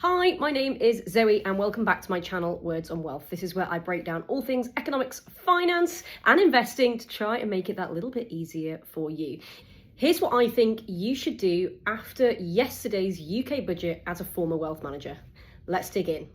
Hi, my name is Zoe and welcome back to my channel, Words on Wealth. This is where I break down all things economics, finance and investing to try and make it that little bit easier for you. Here's what I think you should do after yesterday's UK budget as a former wealth manager. Let's dig in.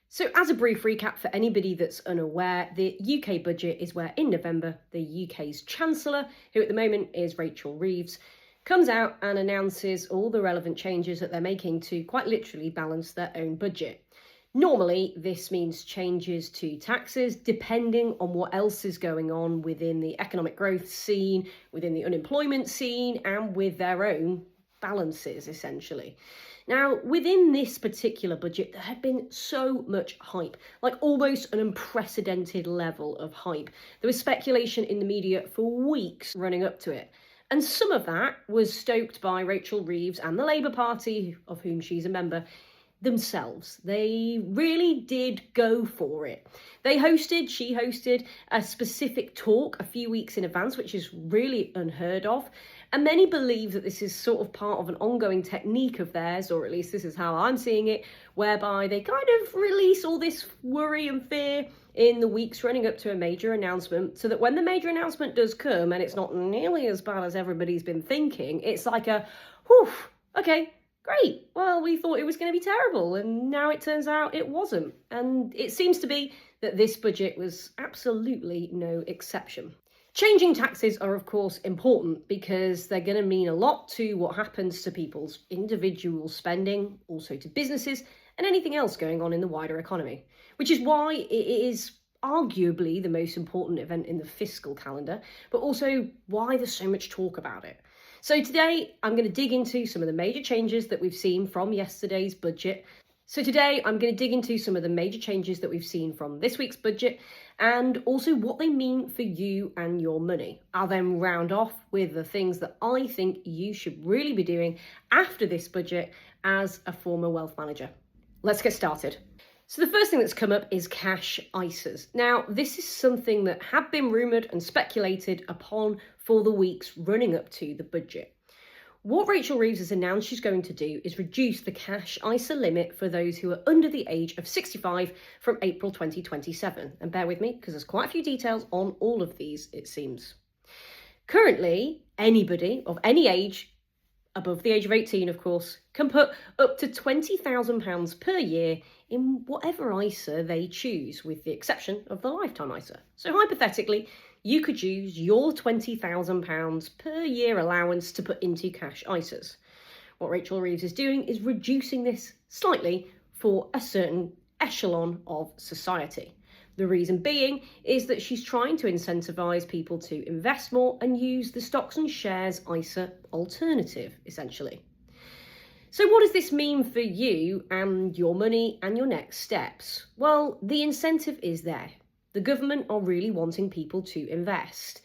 So as a brief recap for anybody that's unaware, the UK budget is where in November, the UK's Chancellor, who at the moment is Rachel Reeves, comes out and announces all the relevant changes that they're making to quite literally balance their own budget. Normally, this means changes to taxes, depending on what else is going on within the economic growth scene, within the unemployment scene, and with their own balances, essentially. Now, within this particular budget, there had been so much hype, like almost an unprecedented level of hype. There was speculation in the media for weeks running up to it. And some of that was stoked by Rachel Reeves and the Labour Party, of whom she's a member, themselves. They really did go for it. She hosted a specific talk a few weeks in advance, which is really unheard of. And many believe that this is sort of part of an ongoing technique of theirs, or at least this is how I'm seeing it, whereby they kind of release all this worry and fear in the weeks running up to a major announcement, so that when the major announcement does come and it's not nearly as bad as everybody's been thinking, it's like a, whew, okay, great. Well, we thought it was going to be terrible, and now it turns out it wasn't. And it seems to be that this budget was absolutely no exception. Changing taxes are, of course, important because they're going to mean a lot to what happens to people's individual spending, also to businesses, and anything else going on in the wider economy, which is why it is arguably the most important event in the fiscal calendar, but also why there's so much talk about it. So today, I'm going to dig into some of the major changes that we've seen from yesterday's budget. So today, I'm going to dig into some of the major changes that we've seen from this week's budget and also what they mean for you and your money. I'll then round off with the things that I think you should really be doing after this budget as a former wealth manager. Let's get started. So the first thing that's come up is cash ISAs. Now, this is something that had been rumoured and speculated upon for the weeks running up to the budget. What Rachel Reeves has announced she's going to do is reduce the cash ISA limit for those who are under the age of 65 from April 2027. And bear with me, because there's quite a few details on all of these, it seems. Currently, anybody of any age, above the age of 18, of course, can put up to £20,000 per year in whatever ISA they choose, with the exception of the lifetime ISA. So hypothetically, you could use your £20,000 per year allowance to put into cash ISAs. What Rachel Reeves is doing is reducing this slightly for a certain echelon of society. The reason being is that she's trying to incentivise people to invest more and use the stocks and shares ISA alternative, essentially. So what does this mean for you and your money and your next steps? Well, the incentive is there. The government are really wanting people to invest.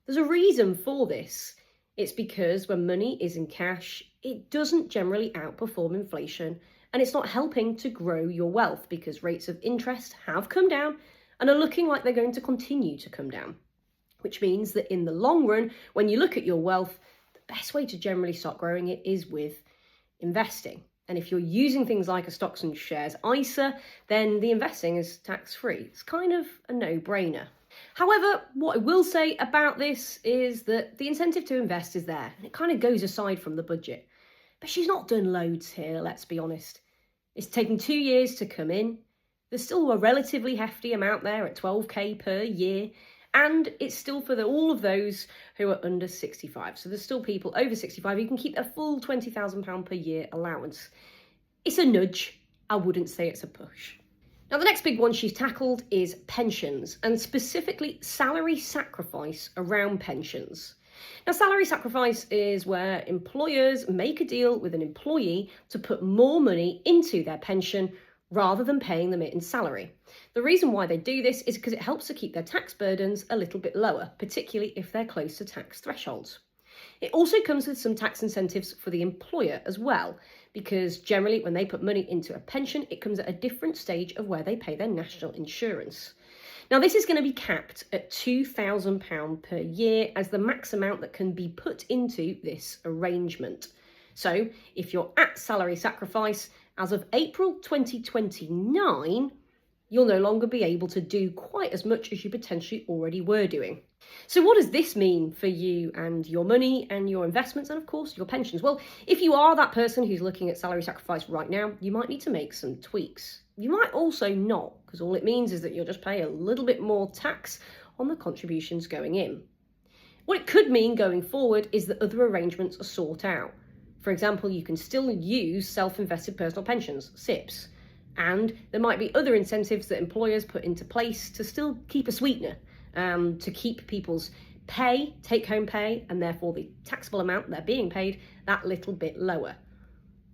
There's a reason for this. It's because when money is in cash, it doesn't generally outperform inflation, and it's not helping to grow your wealth because rates of interest have come down and are looking like they're going to continue to come down, which means that in the long run, when you look at your wealth, the best way to generally start growing it is with investing. And if you're using things like a stocks and shares ISA, then the investing is tax-free. It's kind of a no-brainer. However, what I will say about this is that the incentive to invest is there, and it kind of goes aside from the budget. But she's not done loads here, let's be honest. It's taken 2 years to come in. There's still a relatively hefty amount there at 12k per year. And it's still for all of those who are under 65. So there's still people over 65 who can keep their full £20,000 per year allowance. It's a nudge. I wouldn't say it's a push. Now, the next big one she's tackled is pensions, and specifically salary sacrifice around pensions. Now, salary sacrifice is where employers make a deal with an employee to put more money into their pension rather than paying them it in salary. The reason why they do this is because it helps to keep their tax burdens a little bit lower, particularly if they're close to tax thresholds. It also comes with some tax incentives for the employer as well, because generally when they put money into a pension, it comes at a different stage of where they pay their national insurance. Now, this is going to be capped at £2,000 per year as the max amount that can be put into this arrangement. So if you're at salary sacrifice as of April 2029, you'll no longer be able to do quite as much as you potentially already were doing. So what does this mean for you and your money and your investments and, of course, your pensions? Well, if you are that person who's looking at salary sacrifice right now, you might need to make some tweaks. You might also not, because all it means is that you'll just pay a little bit more tax on the contributions going in. What it could mean going forward is that other arrangements are sought out. For example, you can still use self-invested personal pensions, SIPs, and there might be other incentives that employers put into place to still keep a sweetener, to keep people's pay, take-home pay, and therefore the taxable amount they're being paid, that little bit lower.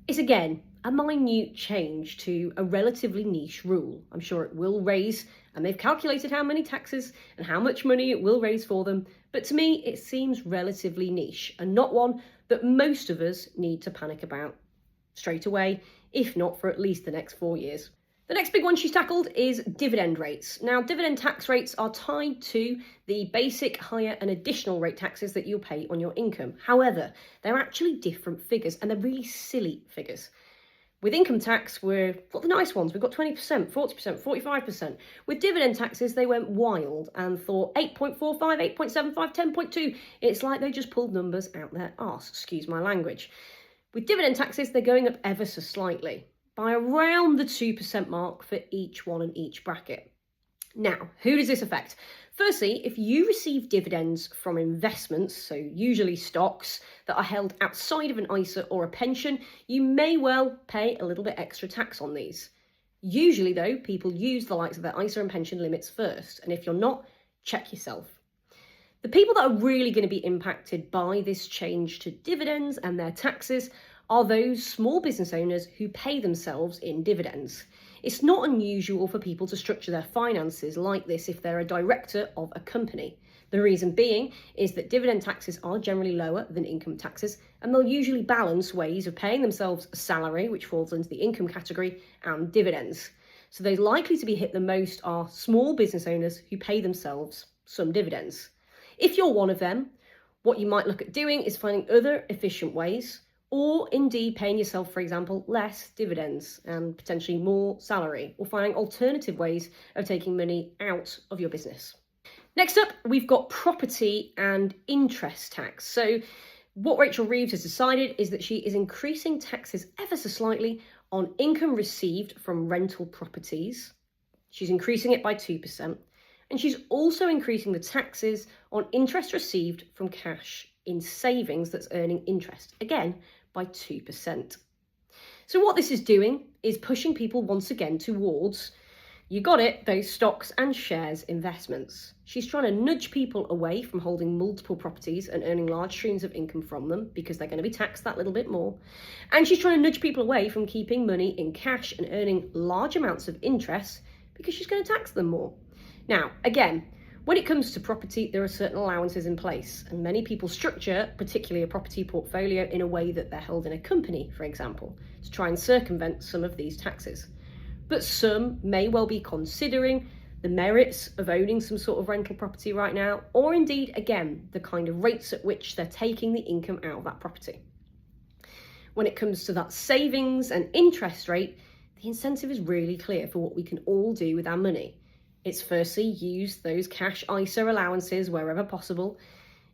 It's again a minute change to a relatively niche rule. I'm sure it will raise, and they've calculated how many taxes and how much money it will raise for them, but to me it seems relatively niche and not one that most of us need to panic about straight away, if not for at least the next 4 years. The next big one she's tackled is dividend rates. Now, dividend tax rates are tied to the basic, higher and additional rate taxes that you'll pay on your income. However, they're actually different figures, and they're really silly figures. With income tax, we've got the nice ones. We've got 20%, 40%, 45%. With dividend taxes, they went wild and thought 8.45, 8.75, 10.2. It's like they just pulled numbers out their arse, excuse my language. With dividend taxes, they're going up ever so slightly, by around the 2% mark for each one in each bracket. Now, who does this affect? Firstly, if you receive dividends from investments, so usually stocks that are held outside of an ISA or a pension, you may well pay a little bit extra tax on these. Usually, though, people use the likes of their ISA and pension limits first, and if you're not, check yourself. The people that are really going to be impacted by this change to dividends and their taxes are those small business owners who pay themselves in dividends. It's not unusual for people to structure their finances like this if they're a director of a company. The reason being is that dividend taxes are generally lower than income taxes, and they'll usually balance ways of paying themselves a salary, which falls into the income category, and dividends. So those likely to be hit the most are small business owners who pay themselves some dividends. If you're one of them, what you might look at doing is finding other efficient ways, or indeed paying yourself, for example, less dividends and potentially more salary, or finding alternative ways of taking money out of your business. Next up, we've got property and interest tax. So what Rachel Reeves has decided is that she is increasing taxes ever so slightly on income received from rental properties. She's increasing it by 2%. And she's also increasing the taxes on interest received from cash in savings that's earning interest, again, by 2%. So what this is doing is pushing people once again towards, you got it, those stocks and shares investments. She's trying to nudge people away from holding multiple properties and earning large streams of income from them because they're going to be taxed that little bit more. And she's trying to nudge people away from keeping money in cash and earning large amounts of interest because she's going to tax them more. Now, again, when it comes to property, there are certain allowances in place, and many people structure, particularly a property portfolio, in a way that they're held in a company, for example, to try and circumvent some of these taxes. But some may well be considering the merits of owning some sort of rental property right now, or indeed, again, the kind of rates at which they're taking the income out of that property. When it comes to that savings and interest rate, the incentive is really clear for what we can all do with our money. It's firstly use those cash ISA allowances wherever possible.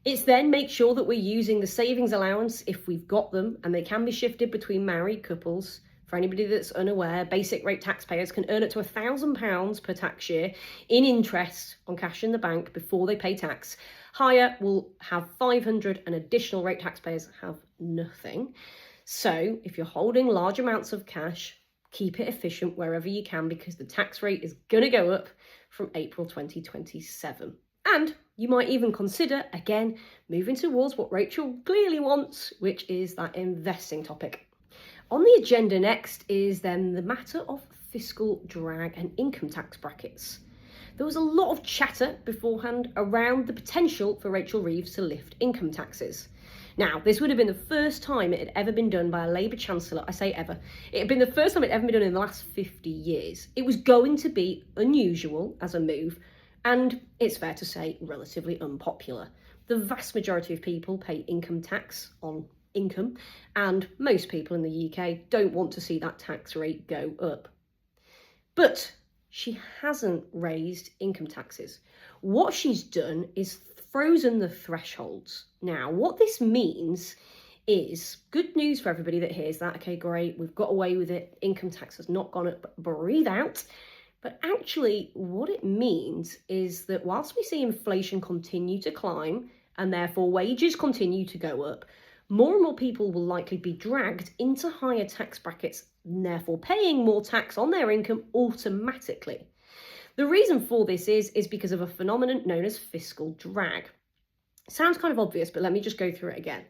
It's then make sure that we're using the savings allowance if we've got them, and they can be shifted between married couples. For anybody that's unaware, basic rate taxpayers can earn up to £1,000 per tax year in interest on cash in the bank before they pay tax. Higher will have 500, and additional rate taxpayers have nothing. So if you're holding large amounts of cash, keep it efficient wherever you can, because the tax rate is going to go up from April 2027. And you might even consider, again, moving towards what Rachel clearly wants, which is that investing topic. On the agenda next is then the matter of fiscal drag and income tax brackets. There was a lot of chatter beforehand around the potential for Rachel Reeves to lift income taxes. Now, this would have been the first time it had ever been done by a Labour Chancellor. I say ever. It had been the first time it had ever been done in the last 50 years. It was going to be unusual as a move, and it's fair to say relatively unpopular. The vast majority of people pay income tax on income, and most people in the UK don't want to see that tax rate go up. But she hasn't raised income taxes. What she's done is frozen the thresholds. Now, what this means is good news for everybody that hears that. Okay, great, we've got away with it. Income tax has not gone up, breathe out. But actually, what it means is that whilst we see inflation continue to climb and therefore wages continue to go up, more and more people will likely be dragged into higher tax brackets and therefore paying more tax on their income automatically. The reason for this is because of a phenomenon known as fiscal drag. Sounds kind of obvious, but let me just go through it again.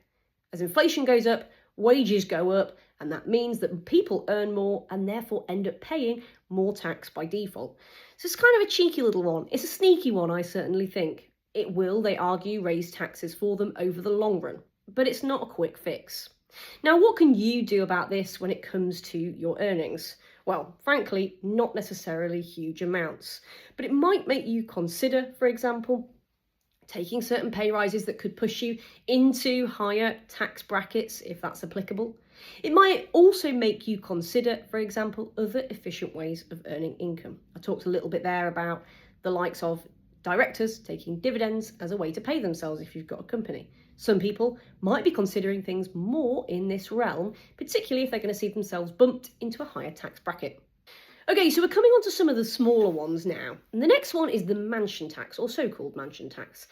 As inflation goes up, wages go up, and that means that people earn more and therefore end up paying more tax by default. So it's kind of a cheeky little one. It's a sneaky one, I certainly think. It will, they argue, raise taxes for them over the long run, but it's not a quick fix. Now, what can you do about this when it comes to your earnings? Well, frankly, not necessarily huge amounts, but it might make you consider, for example, taking certain pay rises that could push you into higher tax brackets, if that's applicable. It might also make you consider, for example, other efficient ways of earning income. I talked a little bit there about the likes of directors taking dividends as a way to pay themselves if you've got a company. Some people might be considering things more in this realm, particularly if they're going to see themselves bumped into a higher tax bracket. Okay, so we're coming on to some of the smaller ones now. And the next one is the mansion tax, or so-called mansion tax.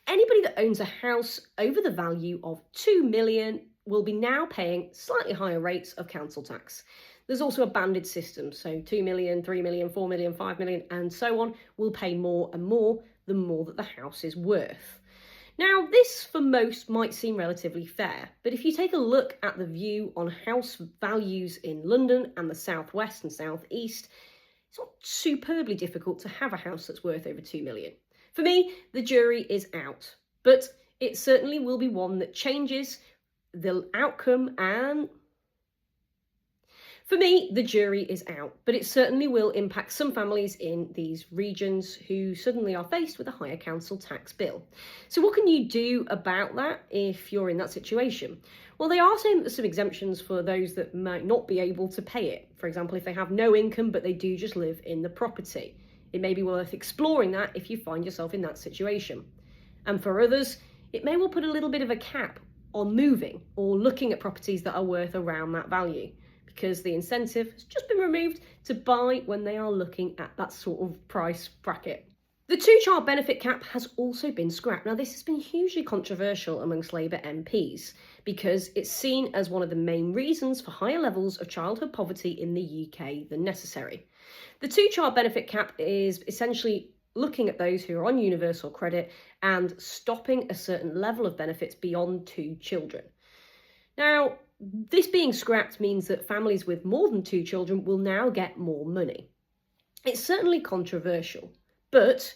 Anybody that owns a house over the value of 2 million will be now paying slightly higher rates of council tax. There's also a banded system, so 2 million, 3 million, 4 million, 5 million, and so on will pay more and more the more that the house is worth. Now, this for most might seem relatively fair, but if you take a look at the view on house values in London and the southwest and southeast, it's not superbly difficult to have a house that's worth over 2 million. For me, the jury is out, but it certainly will be one that changes the outcome and... For me, the jury is out, but it certainly will impact some families in these regions who suddenly are faced with a higher council tax bill. So what can you do about that if you're in that situation? Well, they are saying that there's some exemptions for those that might not be able to pay it. For example, if they have no income, but they do just live in the property. It may be worth exploring that if you find yourself in that situation. And for others, it may well put a little bit of a cap on moving or looking at properties that are worth around that value, because the incentive has just been removed to buy when they are looking at that sort of price bracket. The two-child benefit cap has also been scrapped. Now, this has been hugely controversial amongst Labour MPs because it's seen as one of the main reasons for higher levels of childhood poverty in the UK than necessary. The two-child benefit cap is essentially looking at those who are on universal credit and stopping a certain level of benefits beyond 2 children. Now, this being scrapped means that families with more than 2 children will now get more money. It's certainly controversial, but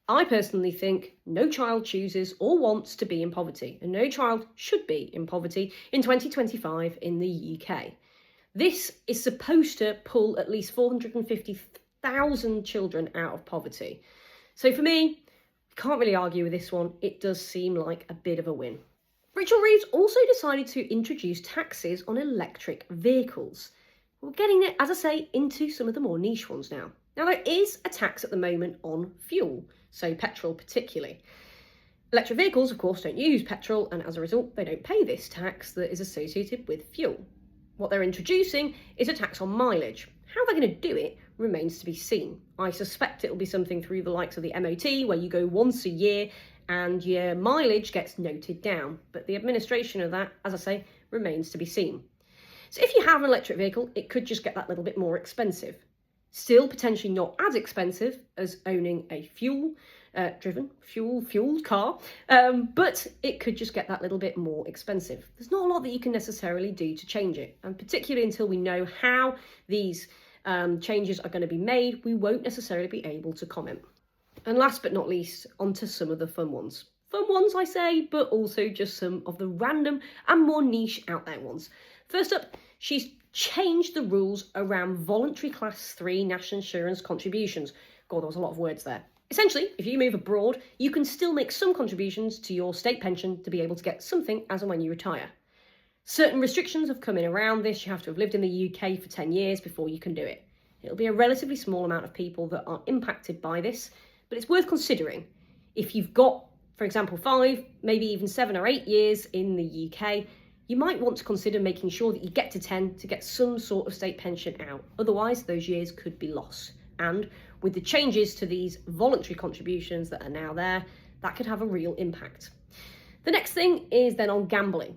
I personally think no child chooses or wants to be in poverty, and no child should be in poverty in 2025 in the UK. This is supposed to pull at least 450,000 children out of poverty. So for me, can't really argue with this one. It does seem like a bit of a win. Rachel Reeves also decided to introduce taxes on electric vehicles. We're getting it, as I say, into some of the more niche ones now. Now, there is a tax at the moment on fuel, so petrol particularly. Electric vehicles, of course, don't use petrol, and as a result, they don't pay this tax that is associated with fuel. What they're introducing is a tax on mileage. How they're going to do it remains to be seen. I suspect it'll be something through the likes of the MOT, where you go once a year and your mileage gets noted down. But the administration of that, as I say, remains to be seen. So if you have an electric vehicle, it could just get that little bit more expensive. Still potentially not as expensive as owning a fueled car, but it could just get that little bit more expensive. There's not a lot that you can necessarily do to change it, and particularly until we know how these changes are going to be made, we won't necessarily be able to comment. And last but not least, onto some of the fun ones. Fun ones, I say, but also just some of the random and more niche out there ones. First up, she's changed the rules around voluntary Class 3 national insurance contributions. God, there was a lot of words there. Essentially, if you move abroad, you can still make some contributions to your state pension to be able to get something as and when you retire. Certain restrictions have come in around this. You have to have lived in the UK for 10 years before you can do it. It'll be a relatively small amount of people that are impacted by this, but it's worth considering. If you've got, for example, 5, maybe even 7 or 8 years in the UK, you might want to consider making sure that you get to 10 to get some sort of state pension out. Otherwise, those years could be lost. And with the changes to these voluntary contributions that are now there, that could have a real impact. The next thing is then on gambling.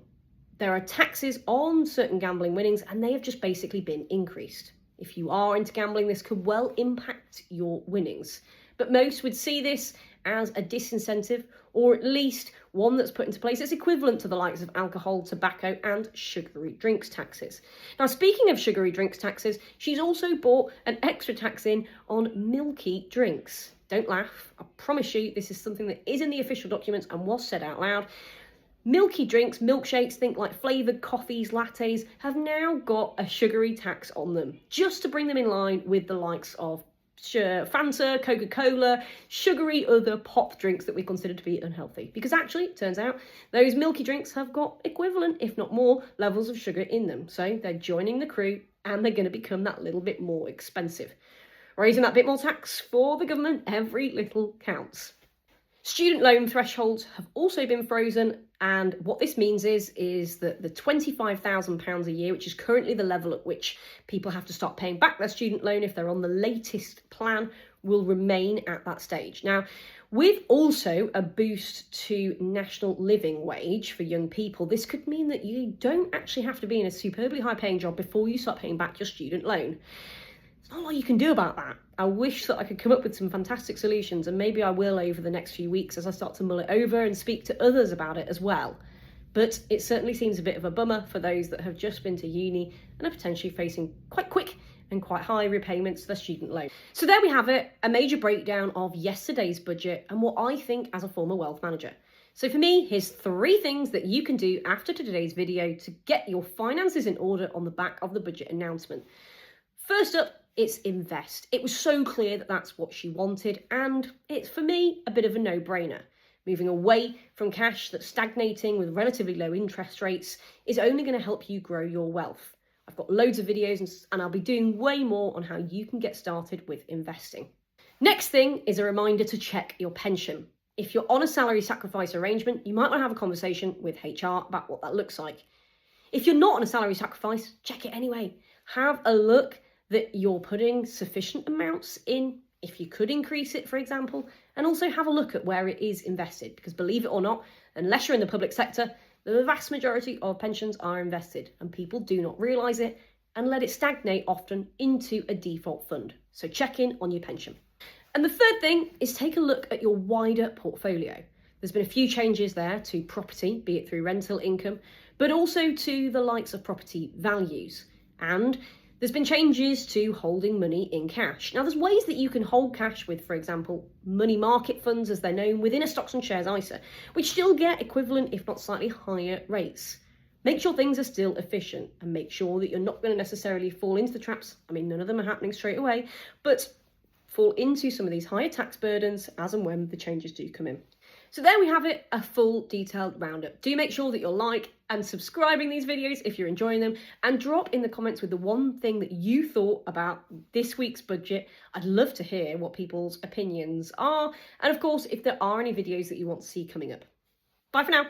There are taxes on certain gambling winnings, and they have just basically been increased. If you are into gambling, this could well impact your winnings. But most would see this as a disincentive, or at least one that's put into place that's equivalent to the likes of alcohol, tobacco and sugary drinks taxes. Now, speaking of sugary drinks taxes, she's also brought an extra tax in on Milky drinks. Don't laugh, I promise you this is something that is in the official documents and was said out loud. Milky drinks, milkshakes, think like flavoured coffees, lattes, have now got a sugary tax on them, just to bring them in line with the likes of Fanta, Coca-Cola, sugary other pop drinks that we consider to be unhealthy. Because actually, it turns out, those Milky drinks have got equivalent, if not more, levels of sugar in them. So they're joining the crew and they're going to become that little bit more expensive. Raising that bit more tax for the government, every little counts. Student loan thresholds have also been frozen, and what this means is that the £25,000 a year, which is currently the level at which people have to start paying back their student loan if they're on the latest plan, will remain at that stage. Now, with also a boost to national living wage for young people, this could mean that you don't actually have to be in a superbly high-paying job before you start paying back your student loan. Not a lot you can do about that. I wish that I could come up with some fantastic solutions, and maybe I will over the next few weeks as I start to mull it over and speak to others about it as well. But it certainly seems a bit of a bummer for those that have just been to uni and are potentially facing quite quick and quite high repayments to their student loan. So there we have it, a major breakdown of yesterday's budget and what I think as a former wealth manager. So for me, here's 3 things that you can do after today's video to get your finances in order on the back of the budget announcement. First up, it's invest. It was so clear that that's what she wanted, and it's, for me, a bit of a no-brainer. Moving away from cash that's stagnating with relatively low interest rates is only going to help you grow your wealth. I've got loads of videos and I'll be doing way more on how you can get started with investing. Next thing is a reminder to check your pension. If you're on a salary sacrifice arrangement, you might want to have a conversation with HR about what that looks like. If you're not on a salary sacrifice, check it anyway. Have a look that you're putting sufficient amounts in, if you could increase it, for example, and also have a look at where it is invested, because believe it or not, unless you're in the public sector, the vast majority of pensions are invested, and people do not realise it and let it stagnate often into a default fund. So check in on your pension. And the third thing is take a look at your wider portfolio. There's been a few changes there to property, be it through rental income, but also to the likes of property values. And there's been changes to holding money in cash. Now, there's ways that you can hold cash with, for example, money market funds, as they're known, within a stocks and shares ISA, which still get equivalent, if not slightly higher rates. Make sure things are still efficient and make sure that you're not going to necessarily fall into the traps. I mean, none of them are happening straight away, but fall into some of these higher tax burdens as and when the changes do come in. So there we have it, a full detailed roundup. Do make sure that you're like and subscribing these videos if you're enjoying them, and drop in the comments with the one thing that you thought about this week's budget. I'd love to hear what people's opinions are, and of course, if there are any videos that you want to see coming up. Bye for now.